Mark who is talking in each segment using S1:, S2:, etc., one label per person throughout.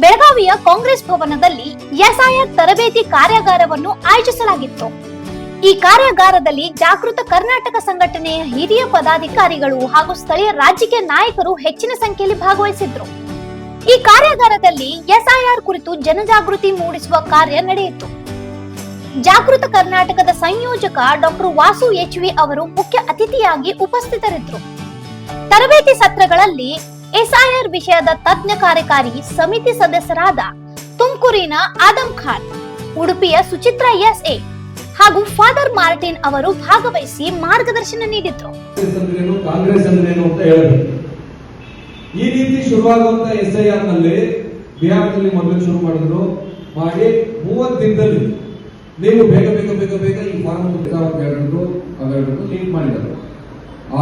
S1: ಬೆಳಗಾವಿಯ ಕಾಂಗ್ರೆಸ್ ಭವನದಲ್ಲಿ ಎಸ್ಐಆರ್ ತರಬೇತಿ ಕಾರ್ಯಾಗಾರವನ್ನು ಆಯೋಜಿಸಲಾಗಿತ್ತು. ಈ ಕಾರ್ಯಾಗಾರದಲ್ಲಿ ಜಾಗೃತ ಕರ್ನಾಟಕ ಸಂಘಟನೆಯ ಹಿರಿಯ ಪದಾಧಿಕಾರಿಗಳು ಹಾಗೂ ಸ್ಥಳೀಯ ರಾಜಕೀಯ ನಾಯಕರು ಹೆಚ್ಚಿನ ಸಂಖ್ಯೆಯಲ್ಲಿ ಭಾಗವಹಿಸಿದ್ರು. ಈ ಕಾರ್ಯಾಗಾರದಲ್ಲಿ ಎಸ್ಐಆರ್ ಕುರಿತು ಜನಜಾಗೃತಿ ಮೂಡಿಸುವ ಕಾರ್ಯ ನಡೆಯಿತು. ಜಾಗೃತ ಕರ್ನಾಟಕದ ಸಂಯೋಜಕ ಡಾಕ್ಟರ್ ವಾಸು ಎಚ್ವಿ ಅವರು ಮುಖ್ಯ ಅತಿಥಿಯಾಗಿ ಉಪಸ್ಥಿತರಿದ್ದರು. ತರಬೇತಿ ಸತ್ರಗಳಲ್ಲಿ ಎಸ್ಐಆರ್ ವಿಷಯದ ತಜ್ಞ ಕಾರ್ಯಕಾರಿ ಸಮಿತಿ ಸದಸ್ಯರಾದ ತುಮಕೂರಿನ ಆದಂ ಖಾನ್, ಉಡುಪಿಯ ಸುಚಿತ್ರಾ ಎಸ್ಎ ಹಾಗೂ ಫಾದರ್ ಮಾರ್ಟಿನ್ ಅವರು ಭಾಗವಹಿಸಿ ಮಾರ್ಗದರ್ಶನ ನೀಡಿದ್ರು.
S2: ಕಾಂಗ್ರೆಸ್ ಅಂದ್ರೇನು ಅಂತ ಹೇಳಬೇಕು. ಈ ರೀತಿ ಶುರುವಾಗುವಂತ ಎಸ್ಐಆರ್ ನಲ್ಲಿ ಬಿಹಾರದಲ್ಲಿ ಮೊದಲು ಶುರು ಮಾಡಿ 30 ದಿನದಲ್ಲಿ ನೀವು ಬೇಗ ಬೇಗ ಬೇಗ ಬೇಗ ಈ ಫಾರ್ಮ್ ಅವೆರಡನ್ನು ಲೀಡ್ ಮಾಡಿದರು.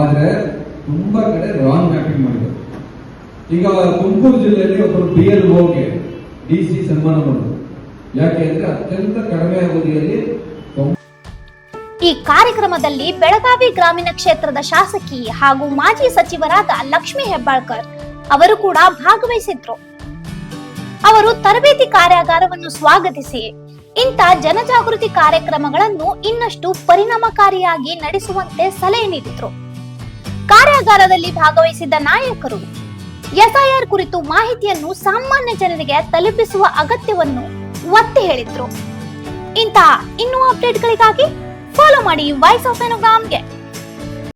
S2: ಆದ್ರೆ ತುಂಬಾ ಕಡೆ ರಾಂಗ್ ಮ್ಯಾಪಿಂಗ್ ಮಾಡಿದರು. ಈಗ ತುಮಕೂರು ಜಿಲ್ಲೆಯಲ್ಲಿ ಒಬ್ಬರು BLOಗೆ DC ಸನ್ಮಾನ ಮಾಡಿದ್ರು. ಯಾಕೆ ಅಂದ್ರೆ ಅತ್ಯಂತ ಕಡಿಮೆ ಅವಧಿಯಲ್ಲಿ.
S1: ಈ ಕಾರ್ಯಕ್ರಮದಲ್ಲಿ ಬೆಳಗಾವಿ ಗ್ರಾಮೀಣ ಕ್ಷೇತ್ರದ ಶಾಸಕಿ ಹಾಗೂ ಮಾಜಿ ಸಚಿವರಾದ ಲಕ್ಷ್ಮೀ ಹೆಬ್ಬಾಳ್ಕರ್ ಅವರು ಕೂಡ ಭಾಗವಹಿಸಿದ್ರು. ಅವರು ತರಬೇತಿ ಕಾರ್ಯಾಗಾರವನ್ನು ಸ್ವಾಗತಿಸಿ ಇಂಥ ಜನಜಾಗೃತಿ ಕಾರ್ಯಕ್ರಮಗಳನ್ನು ಇನ್ನಷ್ಟು ಪರಿಣಾಮಕಾರಿಯಾಗಿ ನಡೆಸುವಂತೆ ಸಲಹೆ ನೀಡಿದ್ರು. ಕಾರ್ಯಾಗಾರದಲ್ಲಿ ಭಾಗವಹಿಸಿದ್ದ ನಾಯಕರು ಎಸ್ಐಆರ್ ಕುರಿತು ಮಾಹಿತಿಯನ್ನು ಸಾಮಾನ್ಯ ಜನರಿಗೆ ತಲುಪಿಸುವ ಅಗತ್ಯವನ್ನು ಒತ್ತಿ ಹೇಳಿದ್ರು. ಇಂತಹ ಇನ್ನೂ ಅಪ್ಡೇಟ್ಗಳಿಗಾಗಿ ಫಾಲೋ ಮಾಡಿ ವಾಯ್ಸ್ ಆಫ್ ಬೆಳಗಾಂಗೆ.